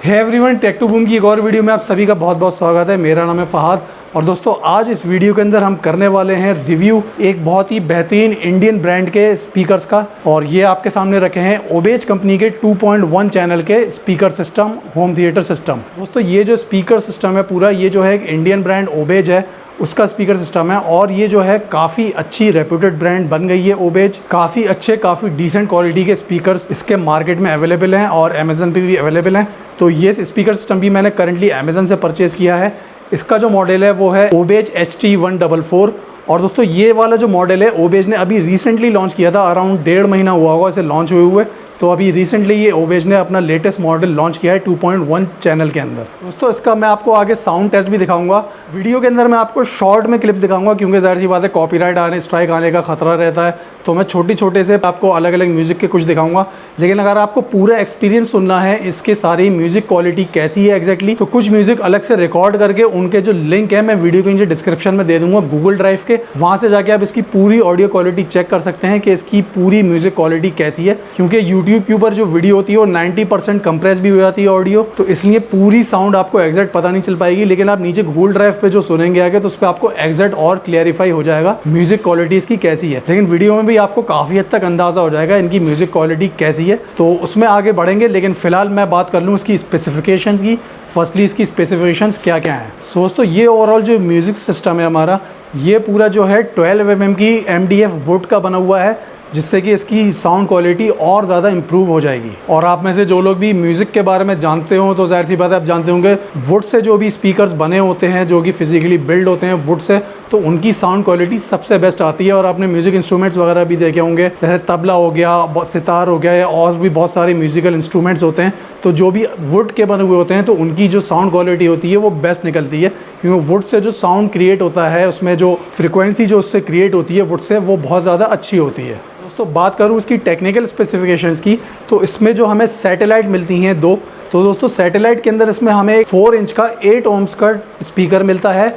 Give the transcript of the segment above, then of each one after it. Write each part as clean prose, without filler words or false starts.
Hey everyone, Tech To Boom की एक और वीडियो में आप सभी का बहुत बहुत स्वागत है। मेरा नाम है फहद और दोस्तों आज इस वीडियो के अंदर हम करने वाले हैं रिव्यू एक बहुत ही बेहतरीन इंडियन ब्रांड के स्पीकर्स का। और ये आपके सामने रखे हैं ओबेज कंपनी के 2.1 चैनल के speaker system, home theatre system. दोस्तों ये जो स्पीकर सिस्टम है पूरा, ये जो है एक इंडियन ब्रांड ओबेज है उसका स्पीकर सिस्टम है। और ये जो है काफ़ी अच्छी रेप्यूटेड ब्रांड बन गई है ओबेज। काफ़ी अच्छे, काफ़ी डिसेंट क्वालिटी के स्पीकर्स इसके मार्केट में अवेलेबल हैं और अमेज़न पे भी अवेलेबल हैं। तो ये स्पीकर सिस्टम भी मैंने करंटली अमेज़न से परचेज़ किया है। इसका जो मॉडल है वो है Obage HT-144। और दोस्तों ये वाला जो मॉडल है ओबेज ने अभी रिसेंटली लॉन्च किया था, अराउंड 1.5 महीना हुआ होगा इसे लॉन्च हुए। तो अभी रिसेंटली ये ओबेज ने अपना लेटेस्ट मॉडल लॉन्च किया है 2.1 चैनल के अंदर। दोस्तों इसका मैं आपको आगे साउंड टेस्ट भी दिखाऊंगा। वीडियो के अंदर मैं आपको शॉर्ट में क्लिप्स दिखाऊंगा क्योंकि ज़ाहिर सी बात है कॉपीराइट आने, स्ट्राइक आने का खतरा रहता है। तो मैं छोटे से आपको अलग अलग म्यूज़िक के कुछ दिखाऊंगा। लेकिन अगर आपको पूरा एक्सपीरियंस सुनना है इसके सारी म्यूज़िक क्वालिटी कैसी है एग्जैक्टली, तो कुछ म्यूज़िक अलग से रिकॉर्ड करके उनके जो लिंक है मैं वीडियो के नीचे डिस्क्रिप्शन में दे दूँगा गूगल ड्राइव के। वहाँ से जाके आप इसकी पूरी ऑडियो क्वालिटी चेक कर सकते हैं कि इसकी पूरी म्यूज़िक क्वालिटी कैसी है। क्योंकि यूट्यूब के ऊपर जो वीडियो होती है वो 90% कंप्रेस भी हो जाती है ऑडियो, तो इसलिए पूरी साउंड आपको एग्जैक्ट पता नहीं चल पाएगी। लेकिन आप नीचे गूगल ड्राइव पे जो सुनेंगे आगे तो उस पर आपको एग्जैक्ट और क्लियरिफाई हो जाएगा म्यूजिक क्वालिटी इसकी कैसी है। लेकिन वीडियो में भी आपको काफ़ी हद तक अंदाज़ा हो जाएगा इनकी म्यूजिक क्वालिटी कैसी है। तो उसमें आगे बढ़ेंगे, लेकिन फिलहाल मैं बात कर लूँ इसकी स्पेसिफिकेशंस की। फर्स्टली इसकी स्पेसिफिकेशंस क्या क्या हैं। दोस्तों ये ओवरऑल जो म्यूज़िक सिस्टम है हमारा, ये पूरा जो है 12 mm की MDF वुड का बना हुआ है, जिससे कि इसकी साउंड क्वालिटी और ज़्यादा इंप्रूव हो जाएगी। और आप में से जो लोग भी म्यूज़िक के बारे में जानते हो तो ज़ाहिर सी बात है आप जानते होंगे वुड से जो भी स्पीकर्स बने होते हैं, जो कि फिजिकली बिल्ड होते हैं वुड से, तो उनकी साउंड क्वालिटी सबसे बेस्ट आती है। और आपने म्यूज़िक इंस्ट्रूमेंट्स वगैरह भी देखे होंगे, जैसे तबला हो गया, सितार हो गया, या और भी बहुत सारे म्यूज़िकल इंस्ट्रूमेंट्स होते हैं। तो जो भी वुड के बने हुए होते हैं तो उनकी जो साउंड क्वालिटी होती है वो बेस्ट निकलती है, क्योंकि वुड से जो साउंड क्रिएट होता है उसमें जो फ्रिक्वेंसी जो उससे क्रिएट होती है वुड से, वो बहुत ज़्यादा अच्छी होती है। दोस्तों बात करूँ इसकी टेक्निकल स्पेसिफिकेशंस की, तो इसमें जो हमें सैटेलाइट मिलती हैं दो। तो दोस्तों सैटेलाइट के अंदर इसमें हमें 4 इंच का 8 ohms का स्पीकर मिलता है।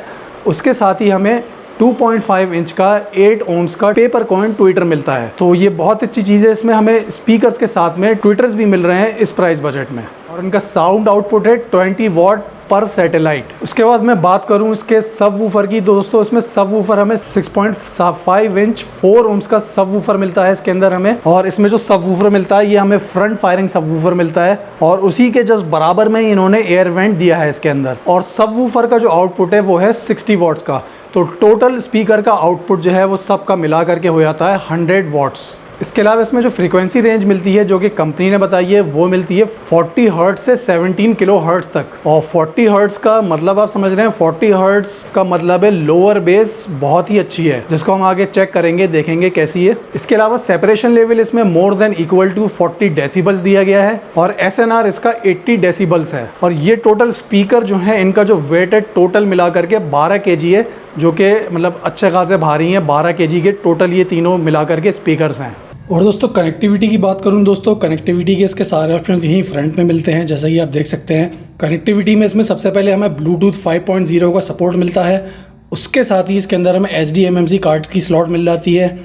उसके साथ ही हमें 2.5 इंच का 8 ohms का पेपर कॉइन ट्विटर मिलता है। तो ये बहुत अच्छी चीज़ है। इसमें हमें स्पीकर्स के साथ में ट्विटर्स भी मिल रहे हैं इस प्राइस बजट में। और इनका साउंड आउटपुट है 20 वॉट पर सैटेलाइट। उसके बाद मैं बात करूं इसके सब वूफर की, तो दोस्तों इसमें सब वूफर हमें 6.5 इंच 4 ohms का सब वूफर मिलता है इसके अंदर हमें। और इसमें जो सब वूफर मिलता है ये हमें फ्रंट फायरिंग सब वूफर मिलता है, और उसी के जस्ट बराबर में ही इन्होंने एयर वेंट दिया है इसके अंदर। और सब वूफर का जो आउटपुट है वो है 60 वॉट्स का। तो टोटल स्पीकर का आउटपुट जो है वो सब का मिला करके हो जाता है 100 वॉट्स। इसके अलावा इसमें जो फ्रीक्वेंसी रेंज मिलती है जो कि कंपनी ने बताई है वो मिलती है 40 हर्ट्ज से 17 किलो हर्ट्ज तक। और 40 हर्ट्ज का मतलब आप समझ रहे हैं, 40 हर्ट्ज का मतलब है लोअर बेस बहुत ही अच्छी है, जिसको हम आगे चेक करेंगे, देखेंगे कैसी है। इसके अलावा सेपरेशन लेवल इसमें more than equal to 40 decibels दिया गया है, और SNR इसका 80 डेसिबल्स है। और ये टोटल स्पीकर जो है इनका जो वेट है टोटल मिला करके 12 kg है, जो कि मतलब अच्छे खासे भारी हैं। 12 kg के टोटल ये तीनों मिला करके स्पीकर्स हैं। और दोस्तों कनेक्टिविटी की बात करूं, दोस्तों कनेक्टिविटी के इसके सारे ऑप्शंस यहीं फ्रंट में मिलते हैं, जैसा कि आप देख सकते हैं। कनेक्टिविटी में इसमें सबसे पहले हमें ब्लूटूथ 5.0 का सपोर्ट मिलता है। उसके साथ ही इसके अंदर हमें HDMMC कार्ड की स्लॉट मिल जाती है,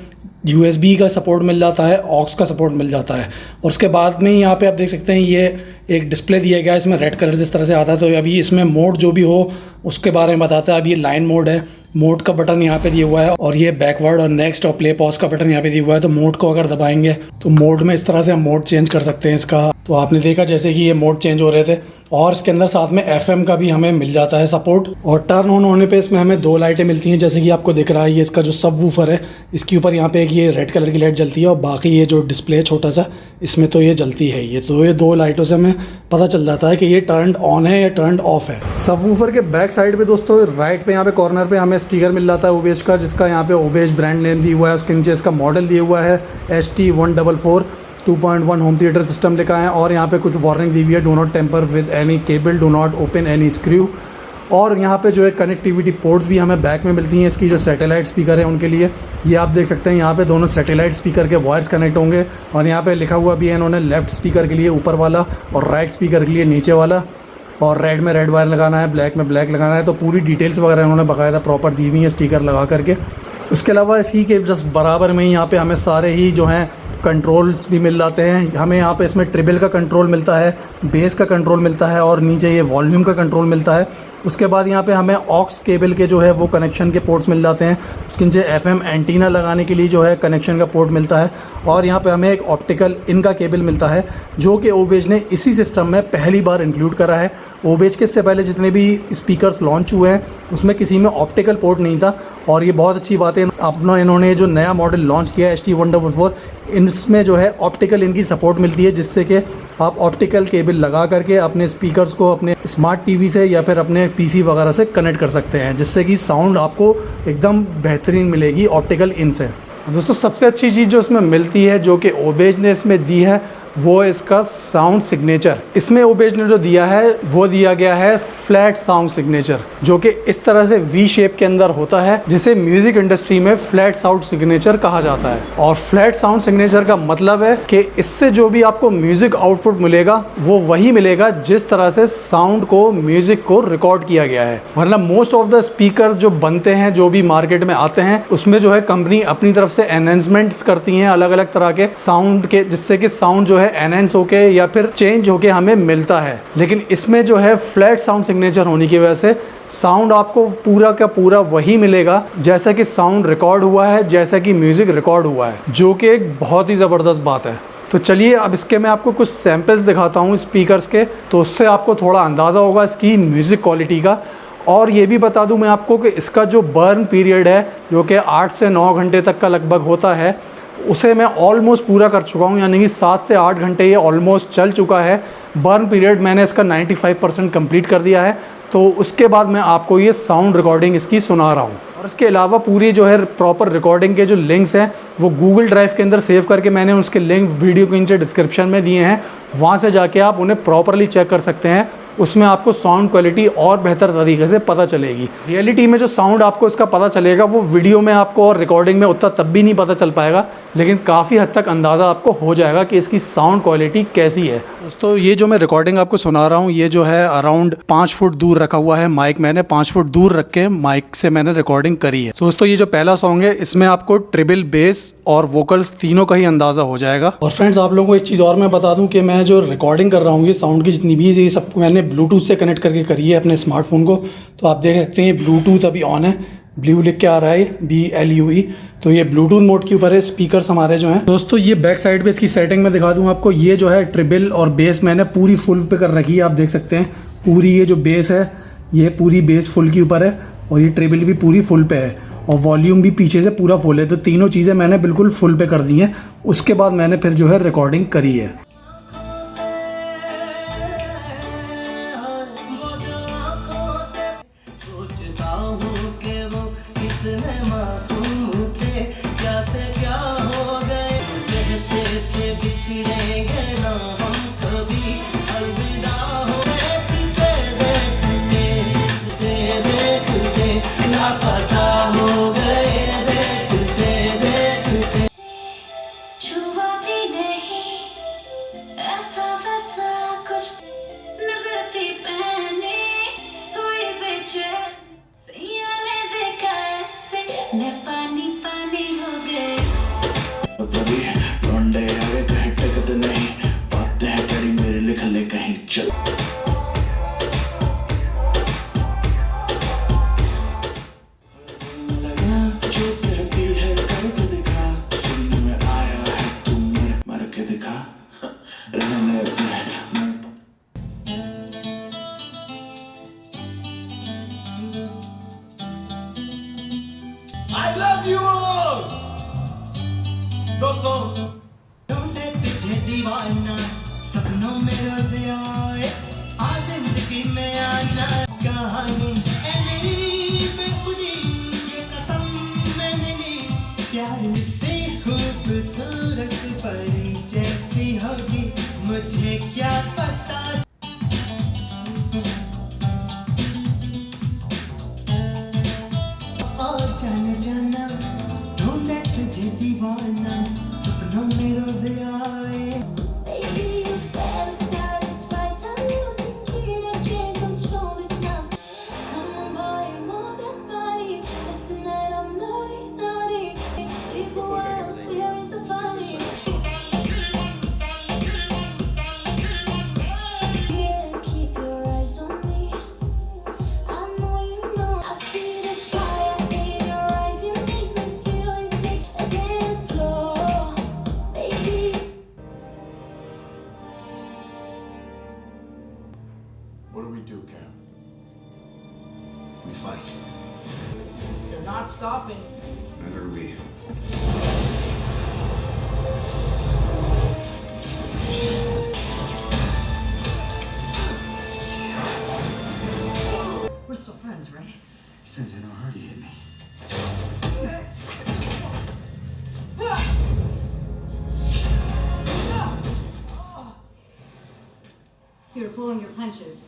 USB का सपोर्ट मिल जाता है, ऑक्स का सपोर्ट मिल जाता है। और उसके बाद में यहाँ पे आप देख सकते हैं ये एक डिस्प्ले दिया गया है, इसमें रेड कलर इस तरह से आता है। तो अभी इसमें मोड जो भी हो उसके बारे में बताता है। अब ये लाइन मोड है, मोड का बटन यहाँ पे दिया हुआ है, और ये बैकवर्ड और नेक्स्ट और प्ले पॉज का बटन यहाँ पे दिया हुआ है। तो मोड को अगर दबाएंगे तो मोड में इस तरह से हम मोड चेंज कर सकते हैं इसका। तो आपने देखा जैसे कि ये मोड चेंज हो रहे थे। और इसके अंदर साथ में FM का भी हमें मिल जाता है सपोर्ट। और टर्न ऑन होने पे इसमें हमें 2 लाइटें मिलती हैं, जैसे कि आपको दिख रहा है। ये इसका जो सब वूफर है इसके ऊपर यहाँ पे एक ये रेड कलर की लाइट जलती है, और बाकी ये जो डिस्प्ले है छोटा सा इसमें तो ये जलती है। ये 2 लाइटों से हमें पता चल जाता है कि ये टर्न ऑन है या टर्न ऑफ है। सब वूफर के बैक साइड पे दोस्तों राइट पे यहाँ पे कॉर्नर पे हमें स्टिकर मिल जाता है ओबेज का, जिसका यहाँ पे ओबेज ब्रांड नेम दिया हुआ है। उसके नीचे इसका मॉडल दिया हुआ है HT-144 2.1 होम थिएटर सिस्टम लिखा है। और यहाँ पे कुछ वार्निंग दी हुई है, do not tamper with any cable, do not open any screw. और यहाँ पे जो है कनेक्टिविटी पोर्ट्स भी हमें बैक में मिलती हैं इसकी जो सैटेलाइट स्पीकर है उनके लिए। ये आप देख सकते हैं यहाँ पे दोनों सैटेलाइट स्पीकर के वायर्स कनेक्ट होंगे। और यहाँ पे लिखा हुआ भी है इन्होंने लेफ़्ट स्पीकर के लिए ऊपर वाला और राइट स्पीकर के लिए नीचे वाला। और रेड में रेड वायर लगाना है, ब्लैक में ब्लैक लगाना है। तो पूरी डिटेल्स वगैरह उन्होंने बाकायदा प्रॉपर दी हुई है स्टिकर लगा करके। उसके अलावा इसी के जस्ट बराबर में ही यहाँ पे हमें सारे ही जो हैं कंट्रोल्स भी मिल जाते हैं हमें। यहाँ पे इसमें ट्रिबल का कंट्रोल मिलता है, बेस का कंट्रोल मिलता है और नीचे ये वॉल्यूम का कंट्रोल मिलता है। उसके बाद यहाँ पे हमें ऑक्स केबल के जो है वो कनेक्शन के पोर्ट्स मिल जाते हैं। उसके नीचे एफएम एंटीना लगाने के लिए जो है कनेक्शन का पोर्ट मिलता है और यहाँ पे हमें एक ऑप्टिकल इन का केबल मिलता है जो कि ओबेज ने इसी सिस्टम में पहली बार इंक्लूड करा है। ओबेज के इससे पहले जितने भी स्पीकर्स लॉन्च हुए हैं उसमें किसी में ऑप्टिकल पोर्ट नहीं था और ये बहुत अच्छी बात है। अपना इन्होंने जो नया मॉडल लॉन्च किया है HT-144, इसमें जो है ऑप्टिकल इनकी सपोर्ट मिलती है जिससे कि आप ऑप्टिकल केबल लगा करके अपने स्पीकर्स को अपने स्मार्ट टीवी से या फिर अपने पीसी वगैरह से कनेक्ट कर सकते हैं, जिससे कि साउंड आपको एकदम बेहतरीन मिलेगी ऑप्टिकल इन से। दोस्तों सबसे अच्छी चीज़ जो इसमें मिलती है जो कि ओबेज ने इसमें दी है वो है इसका साउंड सिग्नेचर। इसमें ओबेज ने जो दिया है वो दिया गया है फ्लैट साउंड सिग्नेचर, जो कि इस तरह से वी शेप के अंदर होता है जिसे म्यूजिक इंडस्ट्री में फ्लैट साउंड सिग्नेचर कहा जाता है। और फ्लैट साउंड सिग्नेचर का मतलब है कि इससे जो भी आपको म्यूजिक आउटपुट मिलेगा वो वही मिलेगा जिस तरह से साउंड को म्यूजिक को रिकॉर्ड किया गया है। वरना मोस्ट ऑफ द स्पीकर्स जो बनते हैं जो भी मार्केट में आते हैं उसमें जो है कंपनी अपनी तरफ से एनहेंसमेंट्स करती हैं अलग अलग तरह के साउंड के, जिससे कि साउंड जो है एनहेंस होके या फिर चेंज होके हमें मिलता है। लेकिन इसमें जो है फ्लैट साउंड सिग्नेचर होने की वजह से साउंड आपको पूरा का पूरा वही मिलेगा जैसा कि साउंड रिकॉर्ड हुआ है, जैसा कि म्यूजिक रिकॉर्ड हुआ है, जो कि एक बहुत ही ज़बरदस्त बात है। तो चलिए अब इसके मैं आपको कुछ सैम्पल्स दिखाता हूँ स्पीकर्स के, तो उससे आपको थोड़ा अंदाज़ा होगा इसकी म्यूज़िक क्वालिटी का। और ये भी बता दूं मैं आपको कि इसका जो बर्न पीरियड है जो कि 8 से 9 घंटे तक का लगभग होता है उसे मैं ऑलमोस्ट पूरा कर चुका हूँ, यानी कि 7 से 8 घंटे ये ऑलमोस्ट चल चुका है। बर्न पीरियड मैंने इसका 95% कंप्लीट कर दिया है। तो उसके बाद मैं आपको ये साउंड रिकॉर्डिंग इसकी सुना रहा हूँ। और इसके अलावा पूरी जो है प्रॉपर रिकॉर्डिंग के जो लिंक्स हैं वो गूगल ड्राइव के अंदर सेव करके मैंने उसके लिंक वीडियो के नीचे डिस्क्रिप्शन में दिए हैं, वहाँ से जाके आप उन्हें प्रॉपरली चेक कर सकते हैं। उसमें आपको साउंड क्वालिटी और बेहतर तरीके से पता चलेगी। रियलिटी में जो साउंड आपको इसका पता चलेगा वो वीडियो में आपको और रिकॉर्डिंग में उतना तब भी नहीं पता चल पाएगा, लेकिन काफ़ी हद तक अंदाज़ा आपको हो जाएगा कि इसकी साउंड क्वालिटी कैसी है। दोस्तों ये जो मैं रिकॉर्डिंग आपको सुना रहा हूँ ये जो है अराउंड 5 फुट दूर रखा हुआ है माइक, मैंने 5 फुट दूर रख के माइक से मैंने रिकॉर्डिंग करी है। तो दोस्तों ये जो पहला सॉन्ग है इसमें आपको ट्रिबल, बेस और वोकल्स तीनों का ही अंदाज़ा हो जाएगा। और फ्रेंड्स आप लोगों को एक चीज़ और मैं बता दूं कि मैं जो रिकॉर्डिंग कर रहा हूँ ये साउंड की जितनी भी ये सब मैंने ब्लूटूथ से कनेक्ट करके करी है अपने स्मार्टफोन को। तो आप देख सकते हैं ब्लूटूथ अभी ऑन है, ब्लू लिख के आ रहा है BLUE, तो ये ब्लूटूथ मोड के ऊपर है स्पीकर्स हमारे जो हैं। दोस्तों ये बैक साइड पे इसकी सेटिंग में दिखा दूं आपको, ये जो है ट्रिबल और बेस मैंने पूरी फुल पे कर रखी है। आप देख सकते हैं पूरी ये जो बेस है ये पूरी बेस फुल के ऊपर है और ये ट्रिबल भी पूरी फुल पे है और वॉल्यूम भी पीछे से पूरा फुल है। तो तीनों चीज़ें मैंने बिल्कुल फुल पे कर दी हैं। उसके बाद मैंने फिर जो है रिकॉर्डिंग करी है। दोस्तों ढूंढे तुझे दीवाना, सपनों में रोज आए, आ जिंदगी में आना। कहानी ऐ मेरी बेखुदी, ये कसम मैंने ली, प्यार से खूबसूरत परी जैसी होगी, मुझे क्या पता। ओ जाने जाना, ढूंढे तुझे दीवाना, सपनों में रोज आए। What do we do, Cap? We fight. They're not stopping. Neither are we. We're still friends, right? Depends on how hard you hit me. You were pulling your punches.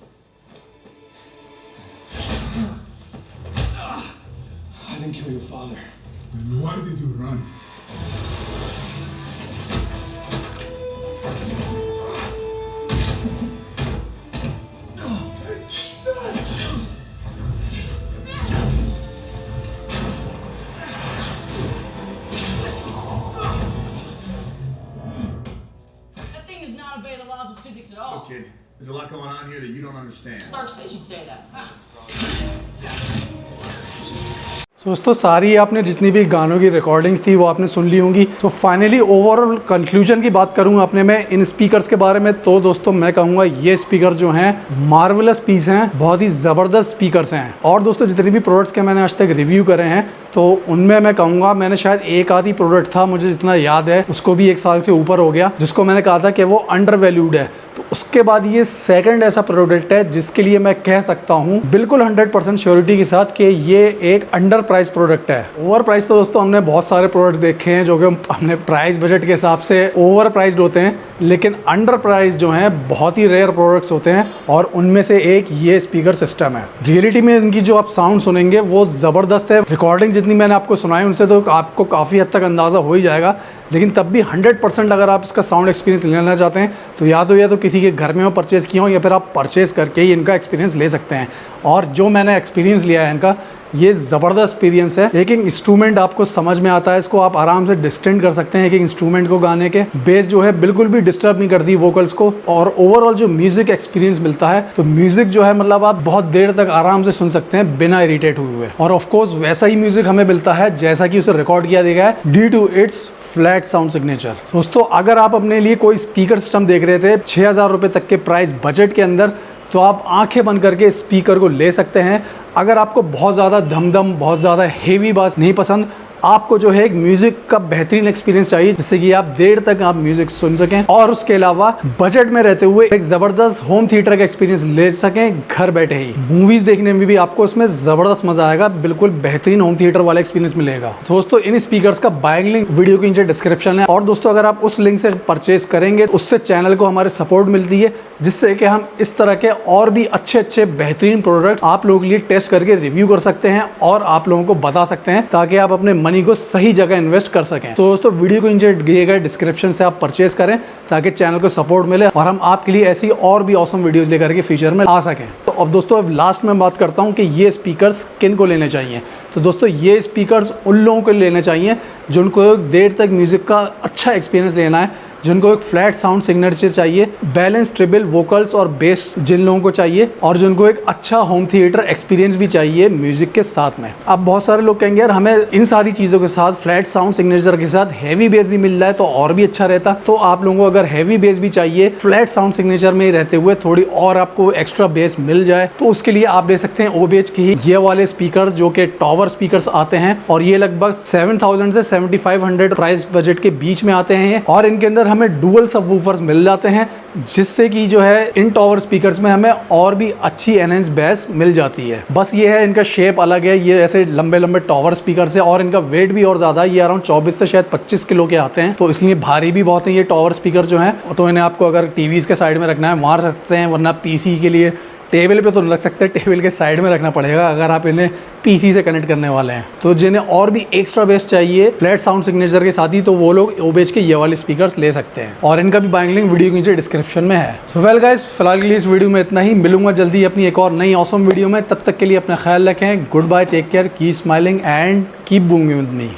I didn't kill your father. Then why did you run? That thing does not obey the laws of physics at all. Kid, there's a lot going on here that you don't understand. Stark says you say that. दोस्तों सारी आपने जितनी भी गानों की recordings थी वो आपने सुन ली होंगी। तो फाइनली ओवरऑल कंक्लूजन की बात करूँ अपने में इन स्पीकर्स के बारे में, तो दोस्तों मैं कहूँगा ये स्पीकर जो हैं मार्वलस पीस हैं, बहुत ही ज़बरदस्त स्पीकर्स हैं। और दोस्तों जितने भी प्रोडक्ट्स के मैंने आज तक रिव्यू करे हैं तो उनमें मैं कहूँगा मैंने शायद एक आधी प्रोडक्ट था, मुझे जितना याद है उसको भी 1 साल से ऊपर हो गया, जिसको मैंने कहा था कि वो अंडर वैल्यूड है। तो उसके बाद ये सेकंड ऐसा प्रोडक्ट है जिसके लिए मैं कह सकता हूँ बिल्कुल 100% श्योरिटी के साथ कि ये एक अंडर प्राइस प्रोडक्ट है। ओवर प्राइस तो दोस्तों हमने बहुत सारे प्रोडक्ट देखे हैं जो कि हमने प्राइस बजट के हिसाब से ओवर प्राइस्ड होते हैं, लेकिन अंडर प्राइस जो हैं बहुत ही रेयर प्रोडक्ट्स होते हैं और उनमें से एक ये स्पीकर सिस्टम है। रियलिटी में इनकी जो आप साउंड सुनेंगे वो ज़बरदस्त है। रिकॉर्डिंग जितनी मैंने आपको सुनाई उनसे तो आपको काफ़ी हद तक अंदाज़ा हो ही जाएगा, लेकिन तब भी 100% अगर आप इसका साउंड एक्सपीरियंस लेना चाहते हैं तो या तो किसी के घर में हो परचेज़ किया हो या फिर आप परचेज़ करके ही इनका एक्सपीरियंस ले सकते हैं। और जो मैंने एक्सपीरियंस लिया है इनका, ये ज़बरदस्त एक्सपीरियंस है। एक एक इंस्ट्रूमेंट आपको समझ में आता है, इसको आप आराम से डिस्टेंट कर सकते हैं एक एक इंस्ट्रूमेंट को गाने के। बेस जो है बिल्कुल भी डिस्टर्ब नहीं करती वोकल्स को, और ओवरऑल जो म्यूजिक एक्सपीरियंस मिलता है तो म्यूजिक जो है मतलब आप बहुत देर तक आराम से सुन सकते हैं बिना इरिटेट हुए। और ऑफकोर्स वैसा ही म्यूजिक हमें मिलता है जैसा कि उसे रिकॉर्ड किया गया है due to its flat sound signature. दोस्तों अगर आप अपने लिए कोई स्पीकर सिस्टम देख रहे थे 6000 रुपये तक के प्राइस बजट के अंदर, तो आप आंखें बंद करके स्पीकर को ले सकते हैं। अगर आपको बहुत ज़्यादा धमधम बहुत ज़्यादा हेवी बास नहीं पसंद, आपको जो है एक म्यूजिक का बेहतरीन एक्सपीरियंस चाहिए जिससे कि आप देर तक आप म्यूजिक सुन सकें और उसके अलावा बजट में रहते हुए एक ज़बरदस्त होम थिएटर का एक्सपीरियंस ले सकें घर बैठे ही। मूवीज देखने में भी आपको उसमें ज़बरदस्त मजा आएगा, बिल्कुल बेहतरीन होम थिएटर वाला एक्सपीरियंस मिलेगा। दोस्तों इन स्पीकर्स का बाइंग लिंक वीडियो के नीचे डिस्क्रिप्शन है, और दोस्तों अगर आप उस लिंक से परचेज करेंगे उससे चैनल को हमारे सपोर्ट मिलती है, जिससे कि हम इस तरह के और भी अच्छे अच्छे बेहतरीन प्रोडक्ट आप लोगों के लिए टेस्ट करके रिव्यू कर सकते हैं और आप लोगों को बता सकते हैं, ताकि आप अपने मनी को सही जगह इन्वेस्ट कर सकें। तो दोस्तों वीडियो को नीचे दिए गए डिस्क्रिप्शन से आप परचेज करें ताकि चैनल को सपोर्ट मिले और हम आपके लिए ऐसी और भी ऑसम वीडियोस लेकर के फ्यूचर में आ सकें। तो अब दोस्तों अब लास्ट में बात करता हूं कि ये स्पीकर्स किन को लेने चाहिए। तो दोस्तों ये स्पीकर्स उन लोगों को लेने चाहिए जिनको देर तक म्यूजिक का अच्छा एक्सपीरियंस लेना है, जिनको एक फ्लैट साउंड सिग्नेचर चाहिए, बैलेंस ट्रिबल वोकल्स और बेस जिन लोगों को चाहिए, और जिनको एक अच्छा होम थिएटर एक्सपीरियंस भी चाहिए म्यूजिक के साथ में। अब बहुत सारे लोग कहेंगे यार हमें इन सारी चीज़ों के साथ फ्लैट साउंड सिग्नेचर के साथ हैवी बेस भी मिल रहा है तो और भी अच्छा रहता। तो आप लोगों को अगर हैवी बेस भी चाहिए फ्लैट साउंड सिग्नेचर में ही रहते हुए थोड़ी और आपको एक्स्ट्रा बेस मिल जाए, तो उसके लिए आप ले सकते हैं ओबेज के ही ये वाले स्पीकर्स जो कि टॉवर स्पीकर्स आते हैं, और ये लगभग 7000 से 7500 प्राइस बजट के बीच में आते हैं। और इनके अंदर हमें डुअल सबवूफर्स मिल जाते हैं, जिससे कि जो है इन टॉवर स्पीकर्स में हमें और भी अच्छी एनहेंस बेस मिल जाती है। बस ये है इनका शेप अलग है, ये ऐसे लंबे लंबे टॉवर स्पीकर है और इनका वेट भी और ज़्यादा, ये अराउंड 24 से शायद 25 किलो के आते हैं, तो इसलिए भारी भी बहुत है ये टॉवर स्पीकर जो हैं। तो इन्हें आपको अगर टीवीज़ के साइड में रखना है वहाँ रख सकते हैं, वरना पीसी के लिए टेबल पे तो नहीं रख सकते, टेबल के साइड में रखना पड़ेगा अगर आप इन्हें पीसी से कनेक्ट करने वाले हैं। तो जिन्हें और भी एक्स्ट्रा बेस चाहिए फ्लैट साउंड सिग्नेचर के साथ ही, तो वो लोग ओबेज के ये वाले स्पीकर्स ले सकते हैं, और इनका भी बाइंग लिंक वीडियो के नीचे डिस्क्रिप्शन में है। सो वेल गाइस, फिलहाल के लिए इस वीडियो में इतना ही। मिलूंगा जल्दी अपनी एक और नई ऑसम वीडियो में, तब तक के लिए अपना ख्याल रखें। Goodbye, take care, keep smiling and keep booming with me.